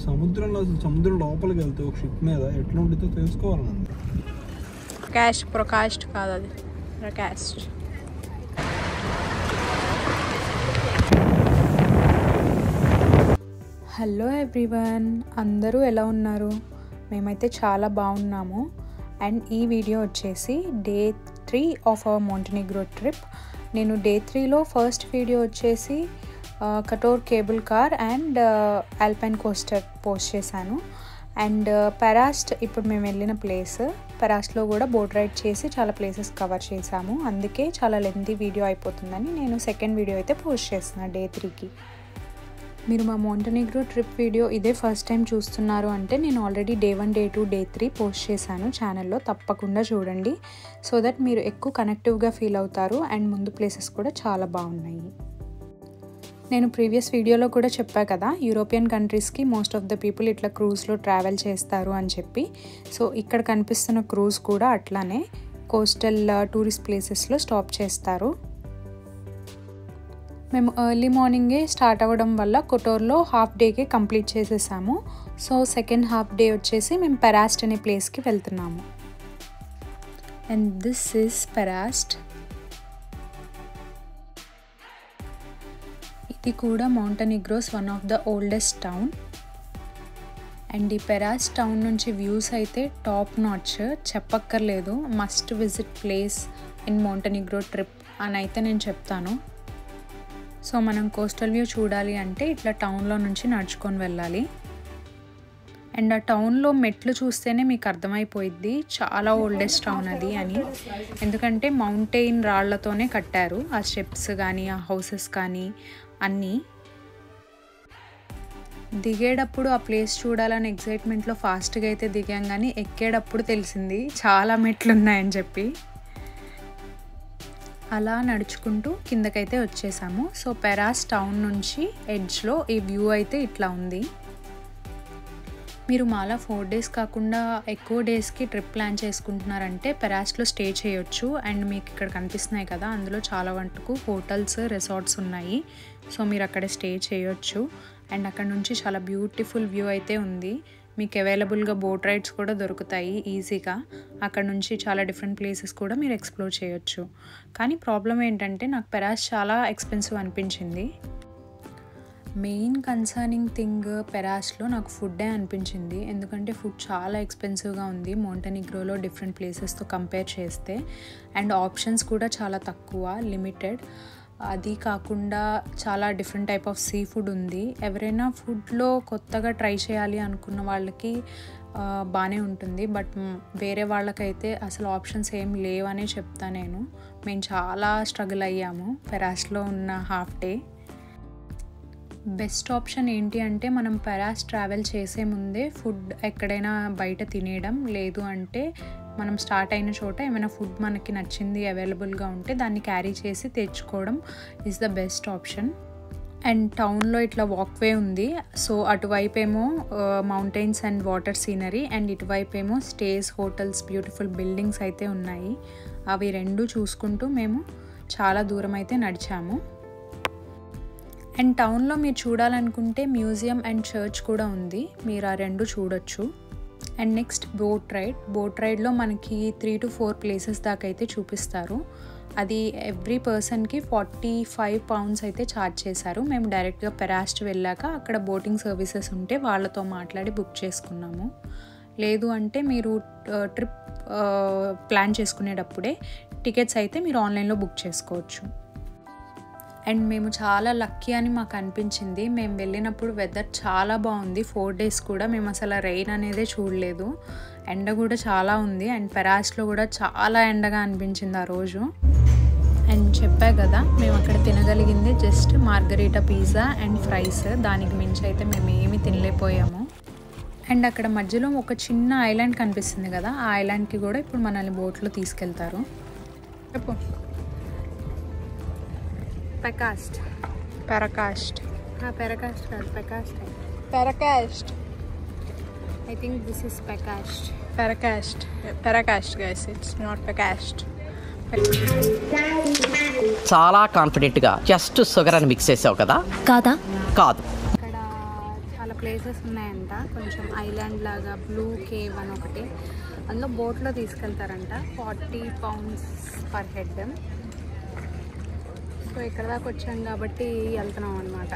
సముద్రంలో అసలు సముద్రం లోపలికి వెళ్తే ఒక షిప్ మీద ఎట్లా ఉంటుందో తెలుసుకోవాలండి. ప్రకాస్ట్ కాదు, అది ప్రకాస్ట్. హలో ఎవ్రీవన్, అందరూ ఎలా ఉన్నారు? మేమైతే చాలా బాగున్నాము. అండ్ ఈ వీడియో వచ్చేసి day 3 of our Montenegro trip. నేను డే 3లో ఫస్ట్ వీడియో వచ్చేసి Kotor cable car and alpine coaster post చేశాను. అండ్ పెరాస్ట్ ఇప్పుడు మేము వెళ్ళిన ప్లేస్. పెరాస్ట్లో కూడా బోట్ రైడ్ చేసి చాలా ప్లేసెస్ కవర్ చేశాము. అందుకే చాలా లెంతీ వీడియో అయిపోతుందని నేను సెకండ్ వీడియో అయితే పోస్ట్ చేస్తున్నాను డే 3కి. మీరు మా మోంటెనిగ్రో ట్రిప్ వీడియో ఇదే ఫస్ట్ టైం చూస్తున్నారు అంటే నేను already day 1, day 2, day 3 post చేశాను ఛానల్లో. తప్పకుండా చూడండి, సో దట్ మీరు ఎక్కువ కనెక్టివ్గా ఫీల్ అవుతారు. అండ్ ముందు ప్లేసెస్ కూడా చాలా బాగున్నాయి. నేను ప్రీవియస్ వీడియోలో కూడా చెప్పా కదా, యూరోపియన్ కంట్రీస్కి మోస్ట్ ఆఫ్ ద పీపుల్ ఇట్లా క్రూజ్లో ట్రావెల్ చేస్తారు అని చెప్పి. సో ఇక్కడ కనిపిస్తున్న క్రూజ్ కూడా అట్లానే కోస్టల్ టూరిస్ట్ ప్లేసెస్లో స్టాప్ చేస్తారు. మేము ఎర్లీ మార్నింగే స్టార్ట్ అవ్వడం వల్ల కొటోర్లో హాఫ్ డేకే కంప్లీట్ చేసేసాము. సో సెకండ్ హాఫ్ డే వచ్చేసి మేము పెరాస్ట్ అనే ప్లేస్కి వెళ్తున్నాము. And this is Perast. ఇది కూడా Montenegro's one of the oldest town. And ఈ పెరాస్ట్ టౌన్ నుంచి వ్యూస్ అయితే టాప్ నాచ్, చెప్పక్కర్లేదు. Must visit place in Montenegro trip అని అయితే నేను చెప్తాను. సో మనం కోస్టల్ వ్యూ చూడాలి అంటే ఇట్లా టౌన్లో నుంచి నడుచుకొని వెళ్ళాలి. అండ్ ఆ టౌన్లో మెట్లు చూస్తేనే మీకు అర్థమైపోయిద్ది చాలా ఓల్డెస్ట్ టౌన్ అది అని. ఎందుకంటే మౌంటైన్ రాళ్లతోనే కట్టారు ఆ స్టెప్స్ కానీ ఆ హౌసెస్ కానీ అన్నీ. దిగేటప్పుడు ఆ ప్లేస్ చూడాలని ఎక్సైట్మెంట్లో ఫాస్ట్గా అయితే దిగాం, కానీ ఎక్కేటప్పుడు తెలిసింది చాలా మెట్లు ఉన్నాయని చెప్పి. అలా నడుచుకుంటూ కిందకైతే వచ్చేసాము. సో పెరాస్ టౌన్ నుంచి ఎడ్జ్లో ఈ వ్యూ అయితే ఇట్లా ఉంది. మీరు మాలా 4 డేస్ కాకుండా ఎక్కువ డేస్కి ట్రిప్ ప్లాన్ చేసుకుంటున్నారంటే పెరాస్ట్లో స్టే చేయొచ్చు. అండ్ మీకు ఇక్కడ కనిపిస్తున్నాయి కదా, అందులో చాలా మటుకు హోటల్స్, రిసార్ట్స్ ఉన్నాయి. సో మీరు అక్కడ స్టే చేయొచ్చు. అండ్ అక్కడ నుంచి చాలా బ్యూటిఫుల్ వ్యూ అయితే ఉంది. మీకు అవైలబుల్గా బోట్ రైడ్స్ కూడా దొరుకుతాయి ఈజీగా. అక్కడ నుంచి చాలా డిఫరెంట్ ప్లేసెస్ కూడా మీరు ఎక్స్ప్లోర్ చేయొచ్చు. కానీ ప్రాబ్లం ఏంటంటే నాకు పెరాస్ చాలా ఎక్స్పెన్సివ్ అనిపించింది. మెయిన్ కన్సర్నింగ్ థింగ్ పెరాస్లో నాకు ఫుడ్డే అనిపించింది. ఎందుకంటే ఫుడ్ చాలా ఎక్స్పెన్సివ్గా ఉంది మోంటెనిగ్రోలో డిఫరెంట్ ప్లేసెస్తో కంపేర్ చేస్తే. అండ్ ఆప్షన్స్ కూడా చాలా తక్కువ, లిమిటెడ్. అది కాకుండా చాలా different type of sea food ఉంది. ఎవరైనా ఫుడ్లో కొత్తగా ట్రై చేయాలి అనుకున్న వాళ్ళకి బాగానే ఉంటుంది. బట్ వేరే వాళ్ళకైతే అసలు ఆప్షన్స్ ఏం లేవనే చెప్తా నేను. మేము చాలా స్ట్రగుల్ అయ్యాము పెరాస్లో ఉన్న హాఫ్ డే. బెస్ట్ ఆప్షన్ ఏంటి అంటే మనం పెరాస్ ట్రావెల్ చేసే ముందే ఫుడ్ ఎక్కడైనా బయట తినేయడం, లేదు అంటే మనం స్టార్ట్ అయిన చోట ఏమైనా ఫుడ్ మనకి నచ్చింది అవైలబుల్గా ఉంటే దాన్ని క్యారీ చేసి తెచ్చుకోవడం is the best option. And టౌన్లో ఇట్లా వాక్వే ఉంది. సో అటువైపు ఏమో mountains and water scenery, and ఇటువైపు ఏమో స్టేస్, హోటల్స్, బ్యూటిఫుల్ బిల్డింగ్స్ అయితే ఉన్నాయి. అవి రెండు చూసుకుంటూ మేము చాలా దూరం అయితే నడిచాము. అండ్ టౌన్లో మీరు చూడాలనుకుంటే మ్యూజియం అండ్ చర్చ్ కూడా ఉంది, మీరు ఆ రెండు చూడొచ్చు. అండ్ నెక్స్ట్ బోట్ రైడ్లో మనకి 3 to 4 ప్లేసెస్ దాకా అయితే చూపిస్తారు. అది ఎవ్రీ పర్సన్కి 45 pounds అయితే ఛార్జ్ చేశారు. మేము డైరెక్ట్గా పెరాస్ట్ వెళ్ళాక అక్కడ బోటింగ్ సర్వీసెస్ ఉంటే వాళ్ళతో మాట్లాడి బుక్ చేసుకున్నాము. లేదు అంటే మీరు ట్రిప్ ప్లాన్ చేసుకునేటప్పుడే టికెట్స్ అయితే మీరు ఆన్లైన్లో బుక్ చేసుకోవచ్చు. అండ్ మేము చాలా లక్కీ అని మాకు అనిపించింది. మేము వెళ్ళినప్పుడు వెదర్ చాలా బాగుంది. 4 days కూడా మేము అసలు రెయిన్ అనేదే చూడలేదు. ఎండ కూడా చాలా ఉంది. అండ్ పెరాస్లో కూడా చాలా ఎండగా అనిపించింది ఆ రోజు. అండ్ చెప్పా కదా, మేము అక్కడ తినగలిగింది just margherita pizza and fries. దానికి మించి అయితే మేము ఏమీ తినలేకపోయాము. అండ్ అక్కడ మధ్యలో ఒక చిన్న ఐలాండ్ కనిపిస్తుంది కదా, ఆ ఐలాండ్కి కూడా ఇప్పుడు మనల్ని బోట్లో తీసుకెళ్తారు. చెప్పు. పెరాస్ట్ కాదు, పెరాస్ట్. I think this is Paracast guys, it's not Pacast. చాలా కాన్ఫిడెంట్గా జస్ట్ షుగర్ అని మిక్స్ చేసావు కదా? కాదా? కాదు. ఇక్కడ చాలా ప్లేసెస్ ఉన్నాయంట, కొంచెం ఐలాండ్ లాగా. బ్లూ కేవ్ అని ఒకటి, అందులో బోట్లో తీసుకెళ్తారంట. 40 pounds పర్ హెడ్. సో ఇక్కడ దాకా వచ్చాం కాబట్టి వెళ్తున్నాం అనమాట.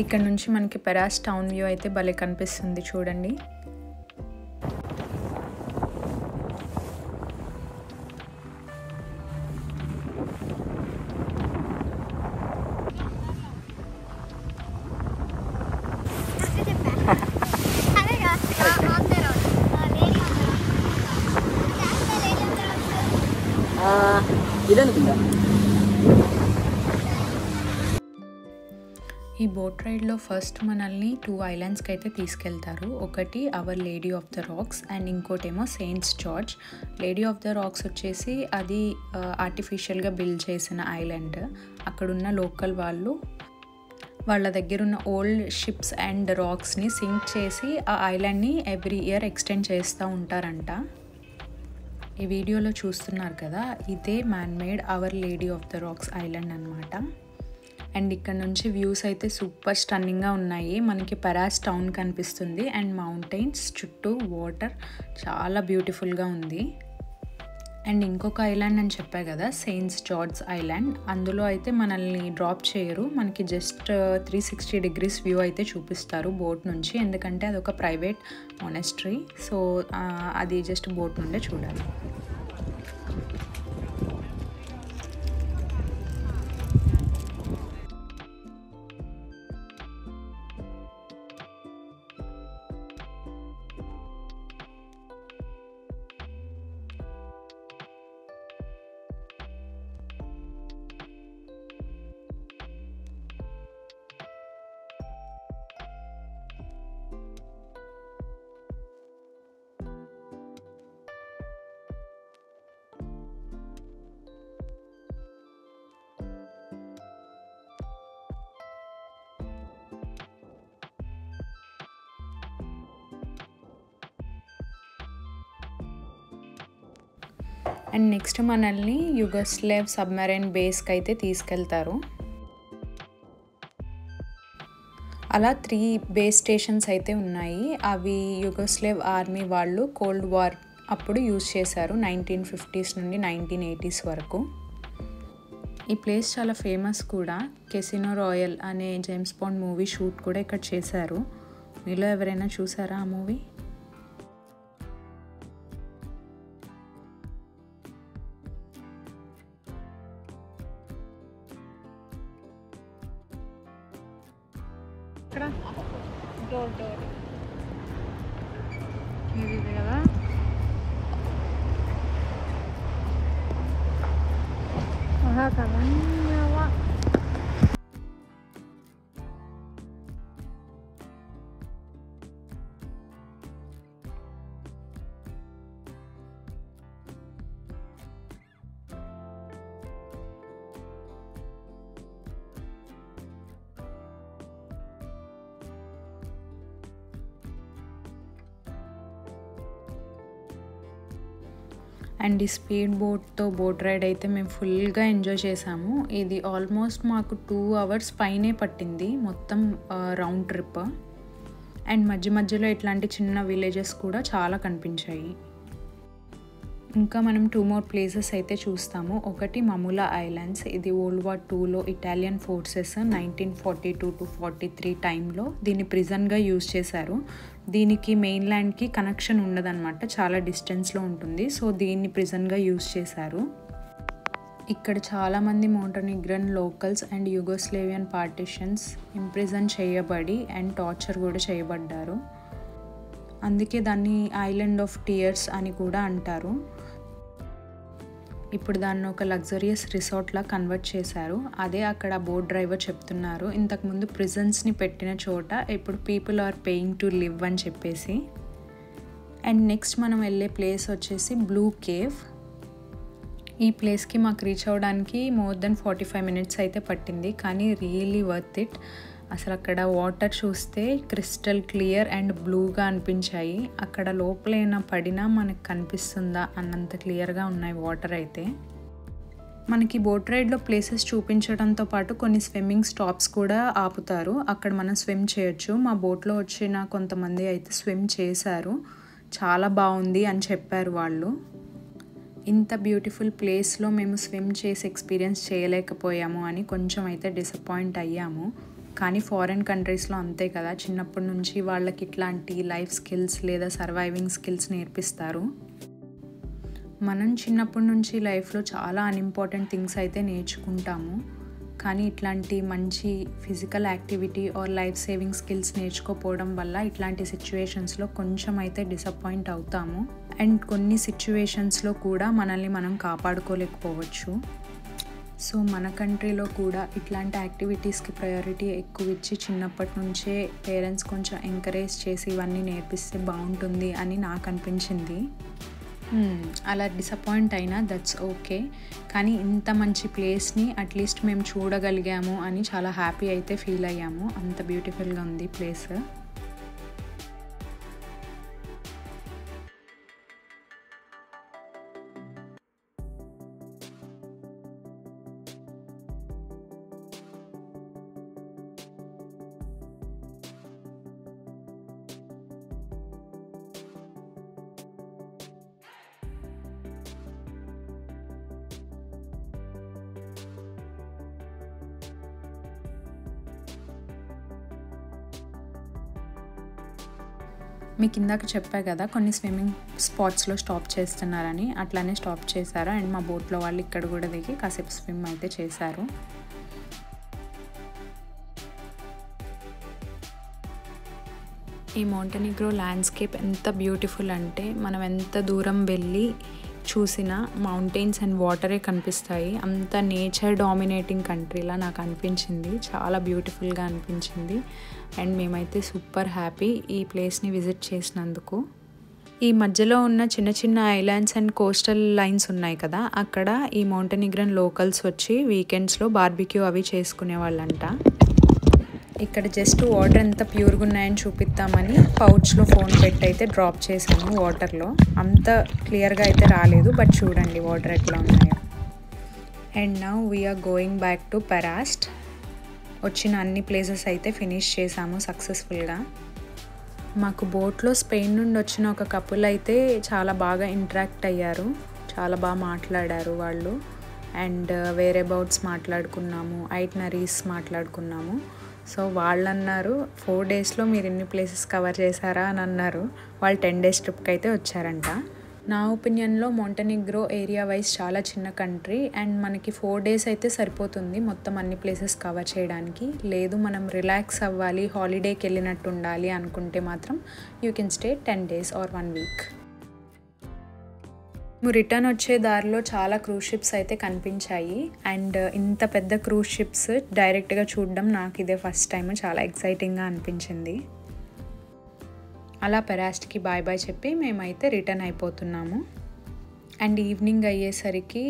ఇక్కడ నుంచి మనకి పెరాస్ టౌన్ వ్యూ అయితే భలే కనిపిస్తుంది చూడండి. ఈ బోట్ రైడ్లో ఫస్ట్ మనల్ని 2 ఐలాండ్స్కి అయితే తీసుకెళ్తారు. ఒకటి Our Lady of the Rocks and ఇంకోటేమో saints George. Lady of the Rocks వచ్చేసి అది ఆర్టిఫిషియల్గా బిల్డ్ చేసిన ఐలాండ్. అక్కడున్న లోకల్ వాళ్ళు వాళ్ళ దగ్గర ఉన్న ఓల్డ్ షిప్స్ అండ్ రాక్స్ని సింక్ చేసి ఆ ఐలాండ్ని ఎవ్రీ ఇయర్ ఎక్స్టెండ్ చేస్తూ ఉంటారంట. ఈ వీడియోలో చూస్తున్నారు కదా, ఇదే man made our Lady of the racks island అనమాట. అండ్ ఇక్కడ నుంచి వ్యూస్ అయితే సూపర్ స్టన్నింగ్గా ఉన్నాయి. మనకి పెరాస్ టౌన్ కనిపిస్తుంది అండ్ మౌంటైన్స్ చుట్టూ వాటర్ చాలా బ్యూటిఫుల్గా ఉంది. అండ్ ఇంకొక ఐలాండ్ అని చెప్పా కదా, సెయింట్స్ జార్జ్ ఐలాండ్, అందులో అయితే మనల్ని డ్రాప్ చేయరు. మనకి జస్ట్ 360 degrees వ్యూ అయితే చూపిస్తారు బోట్ నుంచి, ఎందుకంటే అదొక ప్రైవేట్ మొనెస్ట్రీ. సో అది జస్ట్ బోట్ నుండే చూడాలి. అండ్ నెక్స్ట్ మనల్ని యుగోస్లేవ్ సబ్మెరైన్ బేస్కి అయితే తీసుకెళ్తారు. అలా 3 బేస్ స్టేషన్స్ అయితే ఉన్నాయి. అవి యుగోస్లేవ్ ఆర్మీ వాళ్ళు కోల్డ్ వార్ అప్పుడు యూజ్ చేశారు, 1950s నుండి 1980s వరకు. ఈ ప్లేస్ చాలా ఫేమస్ కూడా. కెసినో రాయల్ అనే జేమ్స్ బాండ్ మూవీ షూట్ కూడా ఇక్కడ చేశారు. మీలో ఎవరైనా చూసారా ఆ మూవీ? ఇక్కడ డోర్ ఇది కదా. అండ్ ఈ స్పీడ్ బోట్తో బోట్ రైడ్ అయితే మేము ఫుల్గా ఎంజాయ్ చేసాము. ఇది ఆల్మోస్ట్ మాకు 2 hours పైనే పట్టింది మొత్తం రౌండ్ ట్రిప్. అండ్ మధ్య మధ్యలో ఇట్లాంటి చిన్న విలేజెస్ కూడా చాలా కనిపించాయి. ఇంకా మనం 2 more ప్లేసెస్ అయితే చూస్తాము. ఒకటి మములా ఐలాండ్స్. ఇది వరల్డ్ వార్ 2లో ఇటాలియన్ ఫోర్సెస్ 1942 to 43 టైంలో దీన్ని ప్రిజన్గా యూజ్ చేశారు. దీనికి మెయిన్ల్యాండ్కి కనెక్షన్ ఉండదన్నమాట, చాలా డిస్టెన్స్లో ఉంటుంది. సో దీన్ని ప్రిజన్గా యూజ్ చేశారు. ఇక్కడ చాలామంది మోంటెనిగ్రన్ లోకల్స్ అండ్ యుగోస్లేవియన్ పార్టిషన్స్ ఇంప్రిజన్ చేయబడి అండ్ టార్చర్ కూడా చేయబడ్డారు. అందుకే దాన్ని ఐలాండ్ ఆఫ్ టీయర్స్ అని కూడా అంటారు. ఇప్పుడు దాన్ని ఒక లగ్జరియస్ రిసార్ట్లా కన్వర్ట్ చేశారు. అదే అక్కడ బోట్ డ్రైవర్ చెప్తున్నారు, ఇంతకుముందు ప్రిజన్స్ని పెట్టిన చోట ఇప్పుడు people are paying to live అని చెప్పేసి. అండ్ నెక్స్ట్ మనం వెళ్ళే ప్లేస్ వచ్చేసి బ్లూ కేవ్. ఈ ప్లేస్కి మాకు రీచ్ అవ్వడానికి మోర్ దెన్ 45 మినిట్స్ అయితే పట్టింది, కానీ రియల్లీ వర్త్ ఇట్. అసలు అక్కడ వాటర్ చూస్తే క్రిస్టల్ క్లియర్ అండ్ బ్లూగా అనిపించాయి. అక్కడ లోపలైనా పడినా మనకు కనిపిస్తుందా అన్నంత క్లియర్గా ఉన్నాయి వాటర్ అయితే. మనకి బోట్ రైడ్లో ప్లేసెస్ చూపించడంతో పాటు కొన్ని స్విమ్మింగ్ స్టాప్స్ కూడా ఆపుతారు, అక్కడ మనం స్విమ్ చేయొచ్చు. మా బోట్లో వచ్చిన కొంతమంది అయితే స్విమ్ చేశారు, చాలా బాగుంది అని చెప్పారు వాళ్ళు. ఇంత బ్యూటిఫుల్ ప్లేస్లో మేము స్విమ్ చేసి ఎక్స్పీరియన్స్ చేయలేకపోయాము అని కొంచెం అయితే డిసప్పాయింట్ అయ్యాము. కానీ ఫారెన్ కంట్రీస్లో అంతే కదా, చిన్నప్పటి నుంచి వాళ్ళకి ఇట్లాంటి లైఫ్ స్కిల్స్ లేదా సర్వైవింగ్ స్కిల్స్ నేర్పిస్తారు. మనం చిన్నప్పటి నుంచి లైఫ్లో చాలా అన్ఇంపార్టెంట్ థింగ్స్ అయితే నేర్చుకుంటాము, కానీ ఇట్లాంటి మంచి physical activity or life saving skills నేర్చుకోపోవడం వల్ల ఇట్లాంటి సిచ్యువేషన్స్లో కొంచెం అయితే డిసప్పాయింట్ అవుతాము. అండ్ కొన్ని సిచ్యువేషన్స్లో కూడా మనల్ని మనం కాపాడుకోలేకపోవచ్చు. సో మన కంట్రీలో కూడా ఇట్లాంటి యాక్టివిటీస్కి ప్రయారిటీ ఎక్కువ ఇచ్చి చిన్నప్పటి నుంచే పేరెంట్స్ కొంచెం ఎంకరేజ్ చేసి ఇవన్నీ నేర్పిస్తే బాగుంటుంది అని నాకు అనిపించింది. అలా డిసప్పాయింట్ అయినా దట్స్ ఓకే, కానీ ఇంత మంచి ప్లేస్ని అట్లీస్ట్ మేము చూడగలిగాము అని చాలా హ్యాపీ అయితే ఫీల్ అయ్యాము. అంత బ్యూటిఫుల్గా ఉంది ప్లేస్. మీకు ఇందాక చెప్పా కదా కొన్ని స్విమ్మింగ్ స్పాట్స్లో స్టాప్ చేస్తున్నారని, అట్లానే స్టాప్ చేశారు. అండ్ మా బోట్లో వాళ్ళు ఇక్కడ కూడా దిగి కాసేపు స్విమ్ అయితే చేశారు. ఈ మౌంటెనిగ్రో ల్యాండ్స్కేప్ ఎంత బ్యూటిఫుల్ అంటే మనం ఎంత దూరం వెళ్ళి చూసినా మౌంటైన్స్ అండ్ వాటరే కనిపిస్తాయి. అంత నేచర్ డామినేటింగ్ కంట్రీలా నాకు అనిపించింది, చాలా బ్యూటిఫుల్గా అనిపించింది. అండ్ మేమైతే సూపర్ హ్యాపీ ఈ ప్లేస్ని విజిట్ చేసినందుకు. ఈ మధ్యలో ఉన్న చిన్న చిన్న ఐలాండ్స్ అండ్ కోస్టల్ లైన్స్ ఉన్నాయి కదా, అక్కడ ఈ మౌంటెనిగ్రన్ లోకల్స్ వచ్చి వీకెండ్స్లో బార్బిక్యూ అవి చేసుకునే వాళ్ళంట. ఇక్కడ జస్ట్ వాటర్ ఎంత ప్యూర్గా ఉన్నాయని చూపిద్దామని పౌచ్లో ఫోన్ పెట్టి అయితే డ్రాప్ చేశాను వాటర్లో. అంత క్లియర్గా అయితే రాలేదు, బట్ చూడండి వాటర్ ఎట్లా ఉన్నాయో. And now we're going back to Perast. వచ్చిన అన్ని ప్లేసెస్ అయితే ఫినిష్ చేసాము సక్సెస్ఫుల్గా. మాకు బోట్లో స్పెయిన్ నుండి వచ్చిన ఒక కపుల్ అయితే చాలా బాగా ఇంటరాక్ట్ అయ్యారు, చాలా బాగా మాట్లాడారు వాళ్ళు. అండ్ వేరే అబౌట్స్ మాట్లాడుకున్నాము, ఐటినరీస్ మాట్లాడుకున్నాము. సో వాళ్ళు అన్నారు 4 డేస్లో మీరు ఎన్ని ప్లేసెస్ కవర్ చేశారా అని అన్నారు. వాళ్ళు 10 డేస్ ట్రిప్కి అయితే వచ్చారంట. నా ఒపీనియన్లో మౌంటెనిగ్రో ఏరియా వైజ్ చాలా చిన్న కంట్రీ అండ్ మనకి 4 డేస్ అయితే సరిపోతుంది మొత్తం అన్ని ప్లేసెస్ కవర్ చేయడానికి. లేదు మనం రిలాక్స్ అవ్వాలి, హాలిడేకి వెళ్ళినట్టు ఉండాలి అనుకుంటే మాత్రం you can stay 10 days or 1 week. Return వచ్చే దారిలో చాలా క్రూజ్ షిప్స్ అయితే కనిపించాయి. అండ్ ఇంత పెద్ద క్రూజ్ షిప్స్ డైరెక్ట్గా చూడడం నాకు ఇదే ఫస్ట్ టైం, చాలా ఎక్సైటింగ్గా అనిపించింది. అలా పెరాస్ట్కి బాయ్ బాయ్ చెప్పి మేమైతే రిటర్న్ అయిపోతున్నాము. అండ్ ఈవినింగ్ అయ్యేసరికి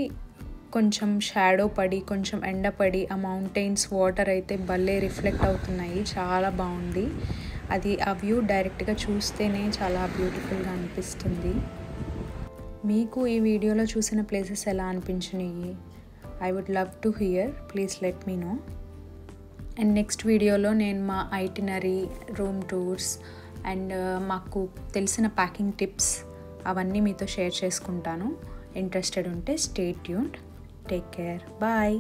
కొంచెం షాడో పడి కొంచెం ఎండ పడి ఆ మౌంటైన్స్ వాటర్ అయితే భలే రిఫ్లెక్ట్ అవుతున్నాయి, చాలా బాగుంది. అది ఆ వ్యూ డైరెక్ట్గా చూస్తేనే చాలా బ్యూటిఫుల్గా అనిపిస్తుంది. మీకు ఈ వీడియోలో చూసిన ప్లేసెస్ ఎలా అనిపించినాయి? I would love to hear, please let me know. And next వీడియోలో నేను మా ఐటినరీ, రూమ్ టూర్స్ అండ్ మాకు తెలిసిన ప్యాకింగ్ టిప్స్ అవన్నీ మీతో షేర్ చేసుకుంటాను. ఇంట్రెస్టెడ్ ఉంటే stay tuned. Take care, bye.